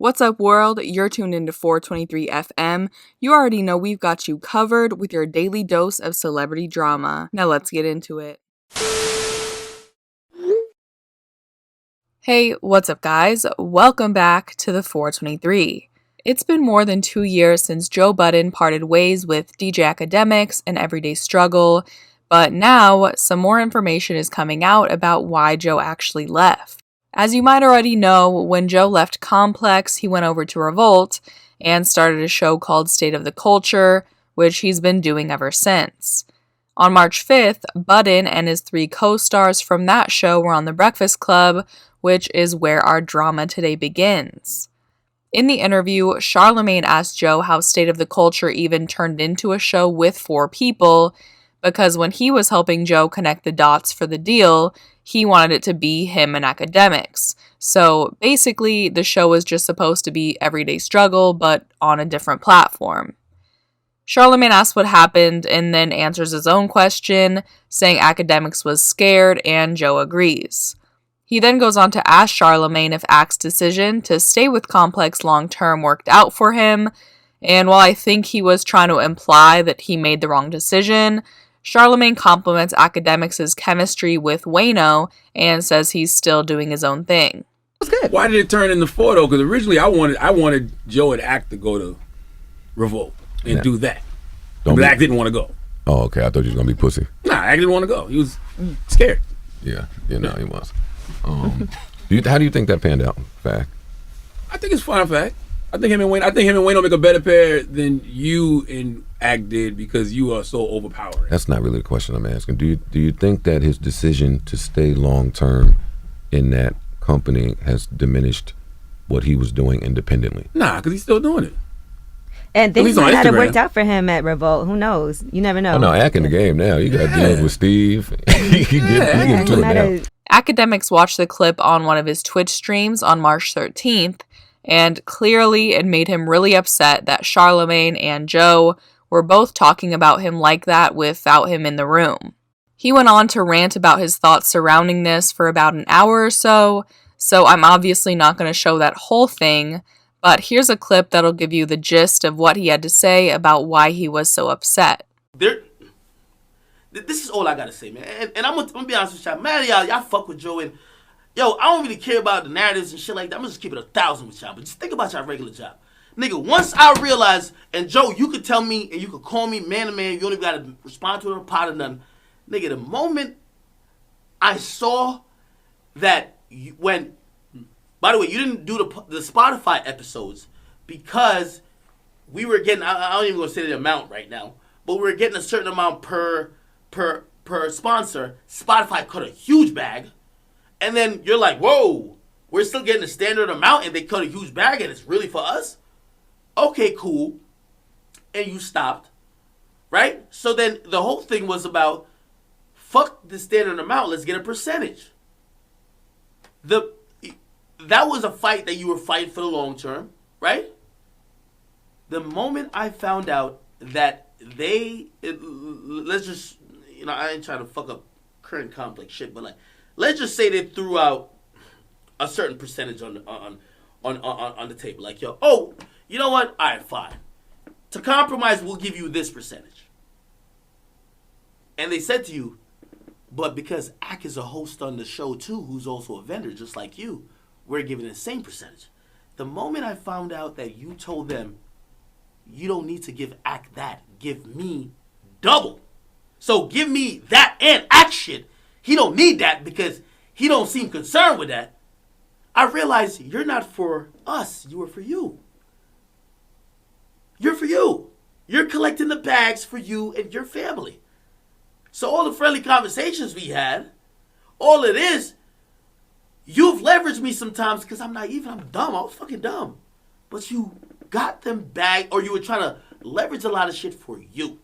What's up, world? You're tuned into 423 FM. You already know we've got you covered with your daily dose of celebrity drama. Now let's get into it. Hey, what's up, guys? Welcome back to the 423. It's been more than 2 years since Joe Budden parted ways with DJ Akademiks and Everyday Struggle, but now some more information is coming out about why Joe actually left. As you might already know, when Joe left Complex, he went over to Revolt and started a show called State of the Culture, which he's been doing ever since. On March 5th, Budden and his 3 co-stars from that show were on The Breakfast Club, which is where our drama today begins. In the interview, Charlemagne asked Joe how State of the Culture even turned into a show with 4 people, because when he was helping Joe connect the dots for the deal, he wanted it to be him and Akademiks. So basically, the show was just supposed to be Everyday Struggle, but on a different platform. Charlemagne asks what happened and then answers his own question, saying Akademiks was scared, and Joe agrees. He then goes on to ask Charlemagne if Ak's decision to stay with Complex long-term worked out for him, and while I think he was trying to imply that he made the wrong decision, Charlemagne compliments Akademiks' chemistry with Wayno and says he's still doing his own thing. That's good. Why did it turn into 4 though? Because originally I wanted Joe and Ak to go to Revolt and do that. But Ak didn't want to go. Oh, okay. I thought you was gonna be pussy. Nah, Ak didn't want to go. He was scared. Yeah, he was. How do you think that panned out, Fact? I think it's fine, Fact. I think him and Wayno make a better pair than you and Ak did because you are so overpowering. That's not really the question I'm asking. Do you think that his decision to stay long term in that company has diminished what he was doing independently? Nah, because he's still doing it. And things might not have worked out for him at Revolt. Who knows? You never know. Oh no, Ak in the game now. You got deals with Steve. he get to it now. Akademiks watched the clip on one of his Twitch streams on March 13th, and clearly it made him really upset that Charlemagne and Joe were both talking about him like that without him in the room. He went on to rant about his thoughts surrounding this for about an hour or so I'm obviously not going to show that whole thing, but here's a clip that'll give you the gist of what he had to say about why he was so upset. This is all I gotta say, man. And I'm gonna be honest with y'all. Man, y'all fuck with Joe, and yo, I don't really care about the narratives and shit like that. I'm just keep it 1,000 with y'all. But just think about y'all regular job. Nigga, once I realized, and Joe, you could tell me and you could call me man to man, you don't even gotta respond to it or pot or nothing. Nigga, the moment I saw that by the way, you didn't do the Spotify episodes because we were getting, I don't even gonna say the amount right now, but we were getting a certain amount per sponsor. Spotify cut a huge bag, and then you're like, whoa, we're still getting a standard amount and they cut a huge bag and it's really for us? Okay, cool. And you stopped, right? So then the whole thing was about, fuck the standard amount, let's get a percentage. That was a fight that you were fighting for the long term, right? The moment I found out that let's just, I ain't trying to fuck up current Complex shit, but let's just say they threw out a certain percentage on the table. Like, yo, oh, you know what? All right, fine. To compromise, we'll give you this percentage. And they said to you, but because Ak is a host on the show too, who's also a vendor just like you, we're giving the same percentage. The moment I found out that you told them, you don't need to give Ak that, give me double. So give me that and Ak shit. He don't need that because he don't seem concerned with that. I realized you're not for us, you are for you. You're for you. You're collecting the bags for you and your family. So all the friendly conversations we had, all it is, you've leveraged me sometimes because I'm naive and I'm dumb. I was fucking dumb. But you got them back, or you were trying to leverage a lot of shit for you.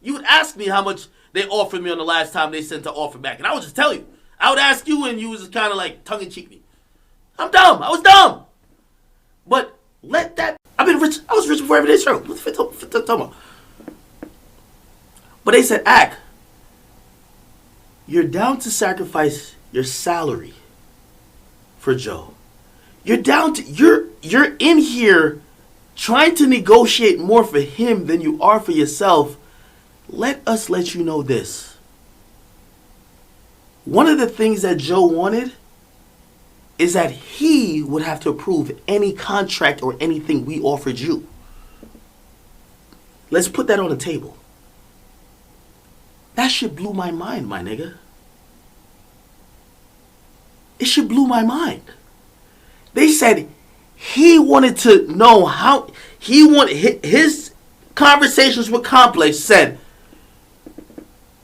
You would ask me how much they offered me on the last time they sent the offer back, and I would just tell you. I would ask you, and you was just kind of like tongue-in-cheek me. I'm dumb. I was dumb. But let that... I've been rich. I was rich before Everyday Struggle. What the fuck talking about? But they said, Ak, you're down to sacrifice your salary for Joe. You're down to... you're in here trying to negotiate more for him than you are for yourself. Let us let you know this. One of the things that Joe wanted is that he would have to approve any contract or anything we offered you. Let's put that on the table. That shit blew my mind, my nigga. It shit blew my mind. They said he wanted to know how he wanted his conversations with Complex said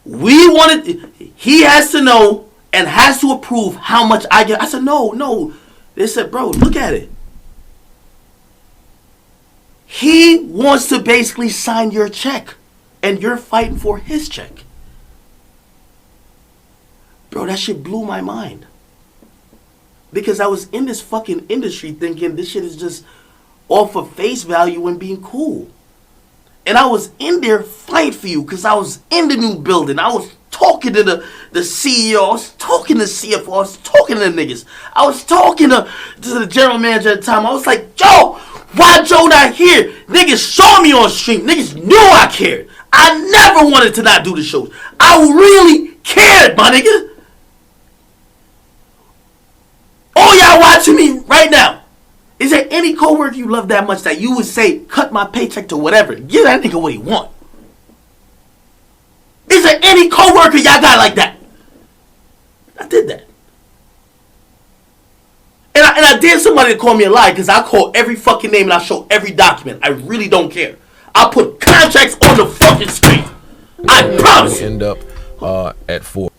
he has to know and has to approve how much I get. I said, no. They said, bro, look at it. He wants to basically sign your check, and you're fighting for his check. Bro, that shit blew my mind. Because I was in this fucking industry thinking this shit is just off of face value and being cool. And I was in there fighting for you because I was in the new building. I was talking to the CEO. I was talking to CFO. I was talking to the niggas. I was talking to the general manager at the time. I was like, Joe, why Joe not here? Niggas saw me on stream. Niggas knew I cared. I never wanted to not do the shows. I really cared, my nigga. All y'all watching me right now. Is there any coworker you love that much that you would say, cut my paycheck to whatever, give that nigga what he want? Is there any coworker y'all got like that? I did that. And I dare somebody to call me a liar because I call every fucking name and I show every document. I really don't care. I'll put contracts on the fucking screen. I promise. We'll end up at 4.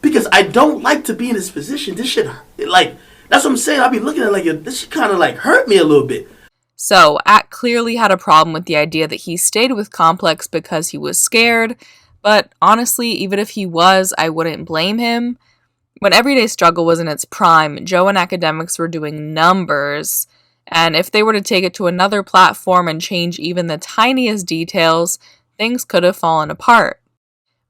Because I don't like to be in this position. This shit, like, that's what I'm saying. I'll be looking at it like, this shit kind of like hurt me a little bit. So, Ak clearly had a problem with the idea that he stayed with Complex because he was scared, but honestly, even if he was, I wouldn't blame him. When Everyday Struggle was in its prime, Joe and Akademiks were doing numbers, and if they were to take it to another platform and change even the tiniest details, things could have fallen apart.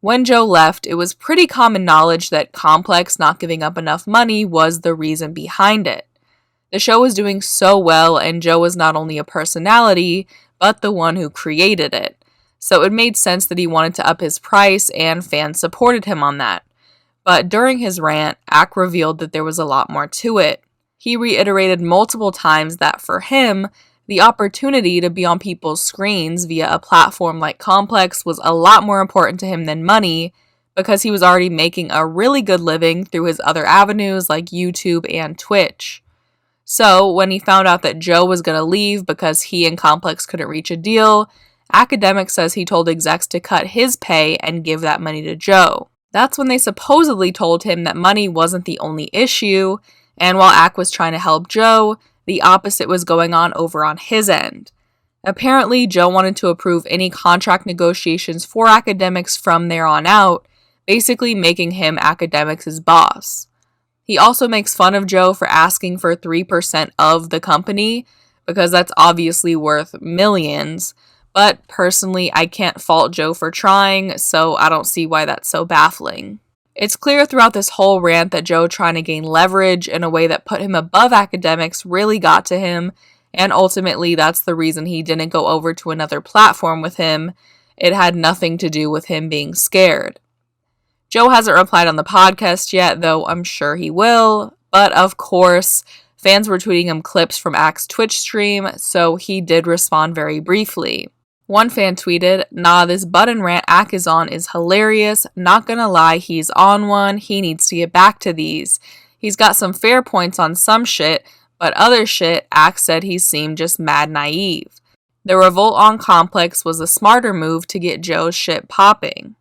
When Joe left, it was pretty common knowledge that Complex not giving up enough money was the reason behind it. The show was doing so well, and Joe was not only a personality, but the one who created it. So it made sense that he wanted to up his price, and fans supported him on that. But during his rant, Ak revealed that there was a lot more to it. He reiterated multiple times that for him, the opportunity to be on people's screens via a platform like Complex was a lot more important to him than money, because he was already making a really good living through his other avenues like YouTube and Twitch. So, when he found out that Joe was going to leave because he and Complex couldn't reach a deal, Akademiks says he told execs to cut his pay and give that money to Joe. That's when they supposedly told him that money wasn't the only issue, and while Ak was trying to help Joe, the opposite was going on over on his end. Apparently, Joe wanted to approve any contract negotiations for Akademiks from there on out, basically making him Akademiks' boss. He also makes fun of Joe for asking for 3% of the company, because that's obviously worth millions, but personally, I can't fault Joe for trying, so I don't see why that's so baffling. It's clear throughout this whole rant that Joe trying to gain leverage in a way that put him above Akademiks really got to him, and ultimately that's the reason he didn't go over to another platform with him. It had nothing to do with him being scared. Joe hasn't replied on the podcast yet, though I'm sure he will, but of course, fans were tweeting him clips from Ak's Twitch stream, so he did respond very briefly. One fan tweeted, "Nah, this Budden rant Ak is on is hilarious. Not gonna lie, he's on one. He needs to get back to these. He's got some fair points on some shit, but other shit, Ak said he seemed just mad naive. The Revolt on Complex was a smarter move to get Joe's shit popping."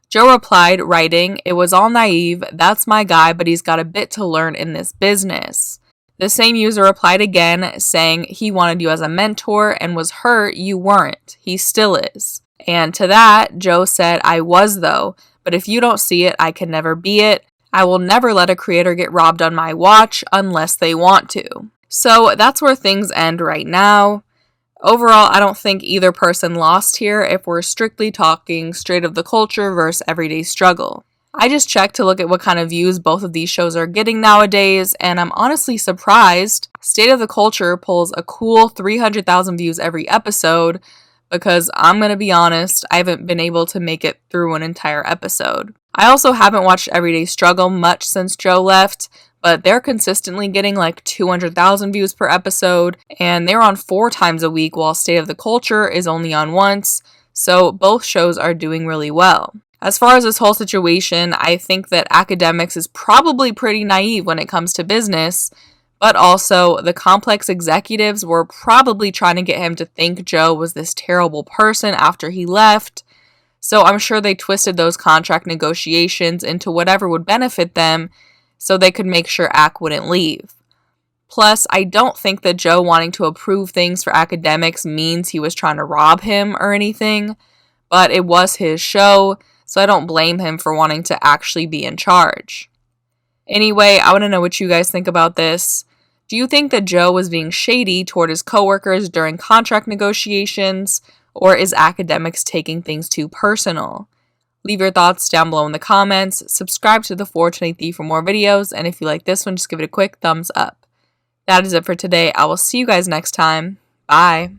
Joe replied, writing, "It was all naive. That's my guy, but he's got a bit to learn in this business." The same user replied again, saying he wanted you as a mentor and was hurt you weren't. He still is. And to that, Joe said, "I was though, but if you don't see it, I can never be it. I will never let a creator get robbed on my watch unless they want to." So that's where things end right now. Overall, I don't think either person lost here if we're strictly talking straight of the culture versus everyday struggle. I just checked to look at what kind of views both of these shows are getting nowadays, and I'm honestly surprised. State of the Culture pulls a cool 300,000 views every episode, because I'm gonna be honest, I haven't been able to make it through an entire episode. I also haven't watched Everyday Struggle much since Joe left, but they're consistently getting like 200,000 views per episode, and they're on 4 times a week while State of the Culture is only on once, so both shows are doing really well. As far as this whole situation, I think that Akademiks is probably pretty naive when it comes to business, but also the Complex executives were probably trying to get him to think Joe was this terrible person after he left, so I'm sure they twisted those contract negotiations into whatever would benefit them so they could make sure Ak wouldn't leave. Plus, I don't think that Joe wanting to approve things for Akademiks means he was trying to rob him or anything, but it was his show, so I don't blame him for wanting to actually be in charge. Anyway, I want to know what you guys think about this. Do you think that Joe was being shady toward his coworkers during contract negotiations, or is Akademiks taking things too personal? Leave your thoughts down below in the comments, subscribe to the 423 for more videos, and if you like this one, just give it a quick thumbs up. That is it for today. I will see you guys next time. Bye.